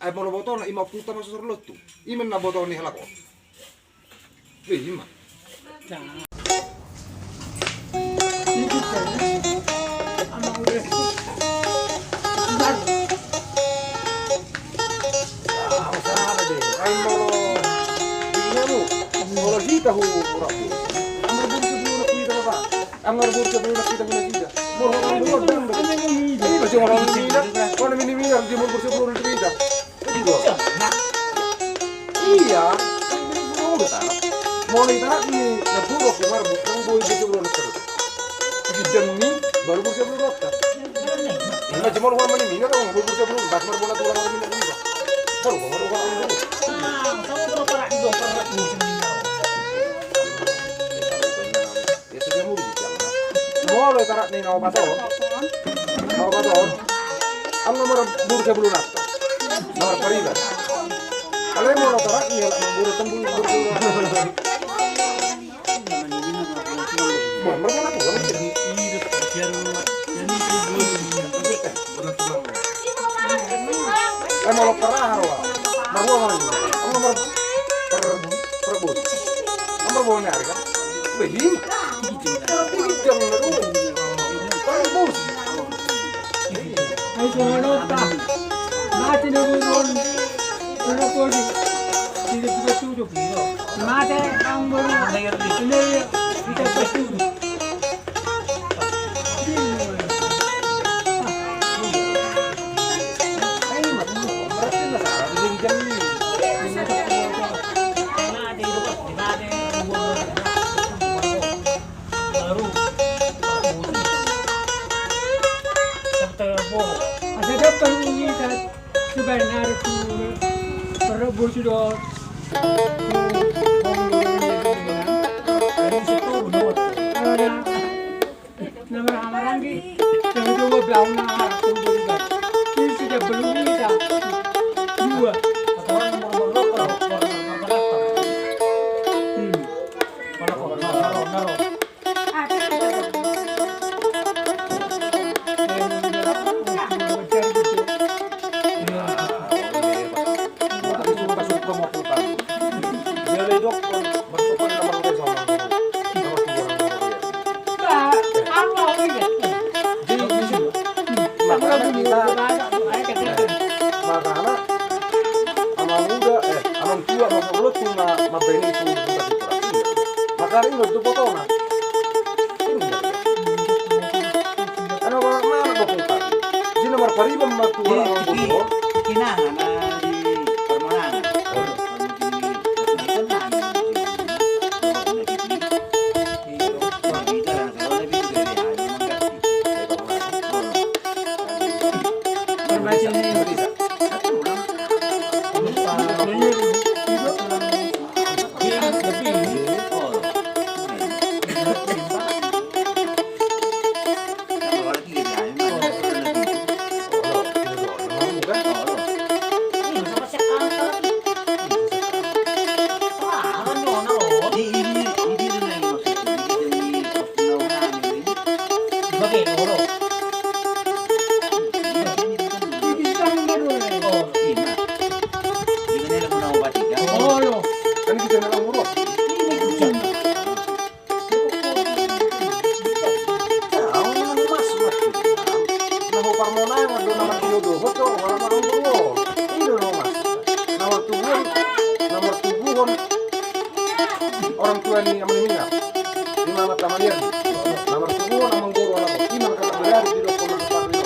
Ai mau botol na ima puta masuk serlut tu. Imen na botol ni halako. Wih, ima. Ang arbor sa puno nakita mo na sida. Morong ini masih orang sida. Kau na minimina di morbor sa puno nakita. Itu. Iya. Mau betul. Mau ni tak ni naburo ko marbor ang boy sa puno nakita. Gidan ni baru sa puno nakita. Ina jemor ko man ni mina ko morbor sa puno bas marbor na tulang mina ko. Baru ko ang dulu. Kamu berapa rak dong perak ni sendiri. Mau tarak ni nawa baton. Ang nomor bursa belum nafta. Nomor peribat. Kalau mau tarak ni lah buru tembul buru. Mau mana tu? Mau parah hawa. Mau mana ni? Ang nomor perbus. Nomor boleh hari kan? Begini. Jangan dulu. Perbus. Ay sumunod pa. Mati na buron. Ano ko di? Hindi ko tutulog dito. Mati ang buron. Hindi kita tutulog. Ay, berarti na sa binigyan ni. Ada dapat ini kan sebenarnya itu perebut sudah nama amaran di yang dua belau na tungguan ini sudah belum bisa dua Makarin lo tu potong na. Ano ba mana ba kung pa? Di nomor paribam matua ang buto. Kinahan na di permohonan. Kan kita na lang urok. Ang mas naho parmona nga do naman kiyodo hoto wala man ang duro. Ino no mas. Nomor tubuhon orang tua ni aman minyak. Di mana tamalian. Nomor tubuhon amang guru wala ko. Iman ka tabayar di ko man parlo.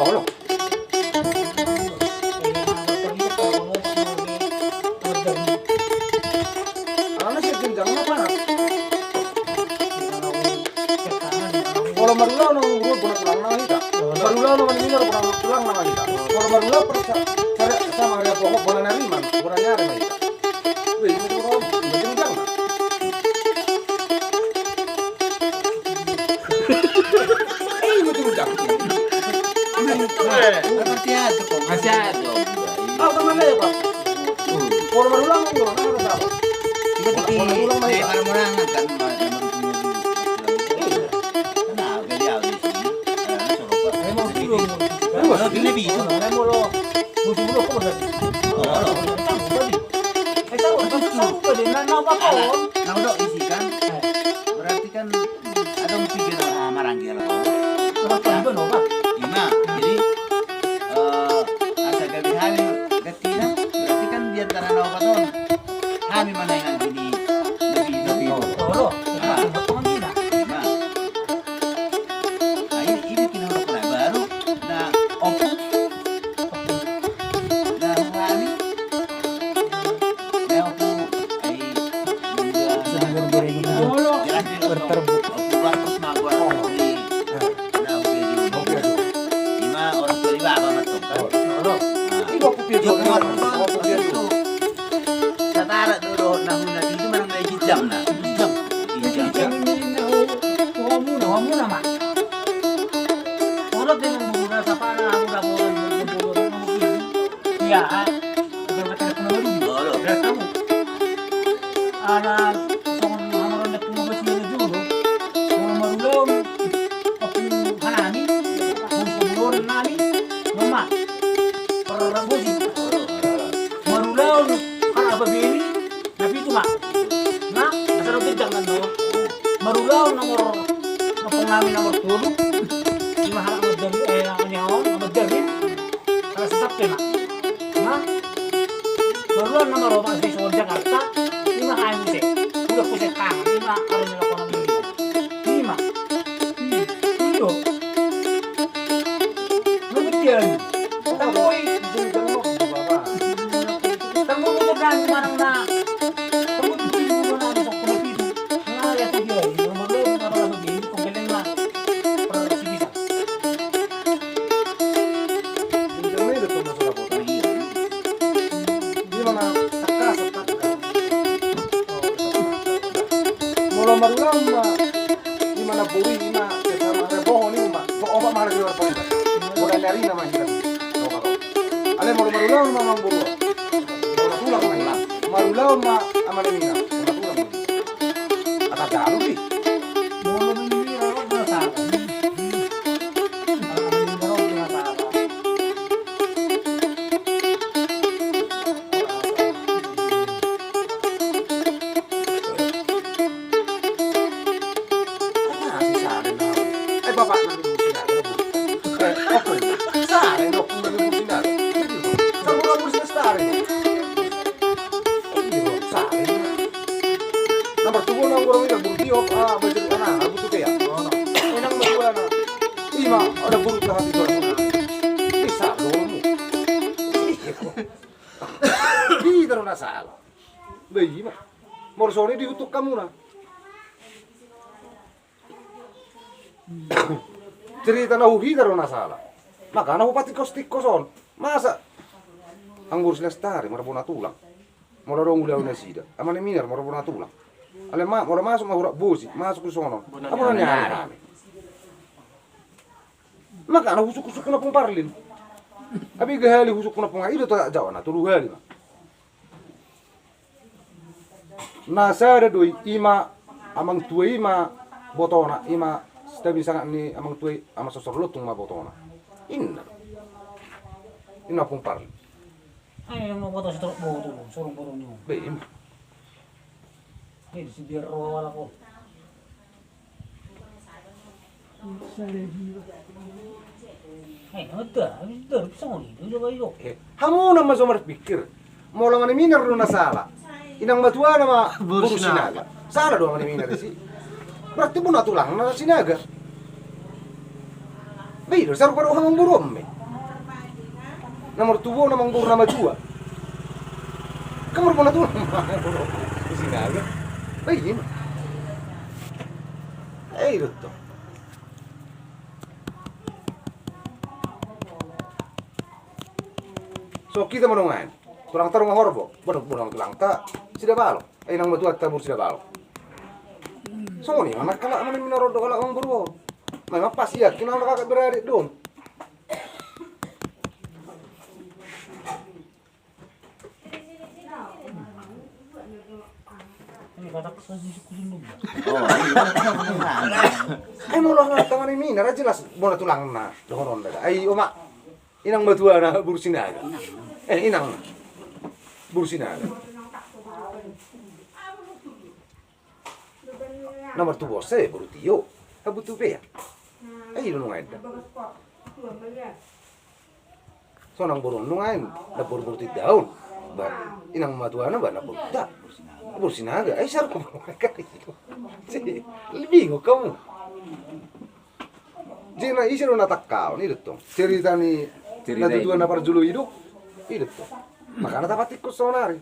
Oh no. Kalau marulau nang urut bukan tulang nama kita. Marulau nang minyak bukan tulang nama kita. Kalau marulau perasa sama ada pokok bukan nariman, bukan nyari nama kita. Wih, ini tuh orang berjenjang. Ini berjenjang. Masih ada. Ah, kemana ya Pak? Kalau marulau nang urut nama kita. Tiba-tiba di permohonan kan. Kenapa dia habis ini? Lebih itu. kamu nama. Kalau dengan menggunakan apa aku dapat menggunakan ya, berkata kamu dulu. Dan kamu ada soal hamaran nak mengurus ini dulu. Marulom, aku hanami, musuh nami, mama. Orang bosi. Marulom, kan apa bini? Tapi itu mak. Nah, asal kita jangan no. Marulom nomor pengamin nomor 7. Lima hal amat dari nyawa amat dari. Kalau sesat mak. Nah, Marulom nomor masih soal Jakarta. 5 anjing. Udah pusat tangan. 5 orang yang lakukan ini. 5. Itu. Kemudian, tamoy. Tamoy mo dan marang na. Tamoy mo na sa kumapito. Nga ya sa diyo. Marulom na para maging kung galing na. Para sibisa. Hindi ito masarap po. Di mana takka. Mula marulang di mana buri ina sesama reboho ni uma. Oba mahal di luar paling. Mula dari nama kita. Ale marulang mamang buru. Tulang main. Marulang amane mina. Tulang. Ata dalu di. Molo ini raw na sa. Bapak nanti businar. Oke. Sare no nanti businar. Sama kamu businar sare. Iya, sare. Nomor 2 nang orang itu burdio betul anak butuh ya. Enang masalah na. Ima ada buruk lah hati orang. Bisa dong. Tidak ada salah. Bagaimana? Morsoni diutuk kamu na. Cerita na hidar na salah. Maka na hupati kostik koson. Masa ang burus lestari marabona tulang. Mororong ulah na sida. Amane minar marabona tulang. Ale mora masuk mahura bosi, masuk ke sono. Apa nyari? Maka na husuk-husuk na pong parlin. Abi gahali husuk na pong ilo ta jawa na tulu gali. Nasada doi ima amang tuai ima botona ima tapi sangat ni amang tuai ama sosor lotung ma botona. Inna pun parli. Ay, yung mga bata sa truk mo, surong borong nyo. Bem. Hindi, si Biro wala ko. Ay, ada, bisa mo rin. Hindi ba yun? Hamu na masomar pikir. Mola mani minar do na sala. Inang matua na ma burusinaga. Sala do mani minar si. Berarti mo natulang na sinaga. Biro, saru paro hamang burom me. Nomor tubuh namang bur nama jua. Kamar mo natulang sinaga. Bayin. Dotto. So kita menungan. Tulang tarung horbo. Bonong tulang ta sida balo. Ay nang matuat tabur sida balo. So ni mana kala mana minorodo kala ang buru. May mapas ya kinang nakakaberari doon. Ini kata kesaji kulinuh. Ay mo lang tangan ni mina jelas bona tulang na dohoron daga. Ay oma inang matua na bursinaga. Inang bursinaga. Nomor tu bose burutio. Kabutu be. Ay lo ngain. So nang burung ngain na burburuti daun. Ba inang matua na ba na burda. Bursinaga, ay sar ko bingo kamu. Jena isiro natakau ni dito. Cerita ni natutuan na para julu hidup. Itu. Makanya dapat ikut sonari.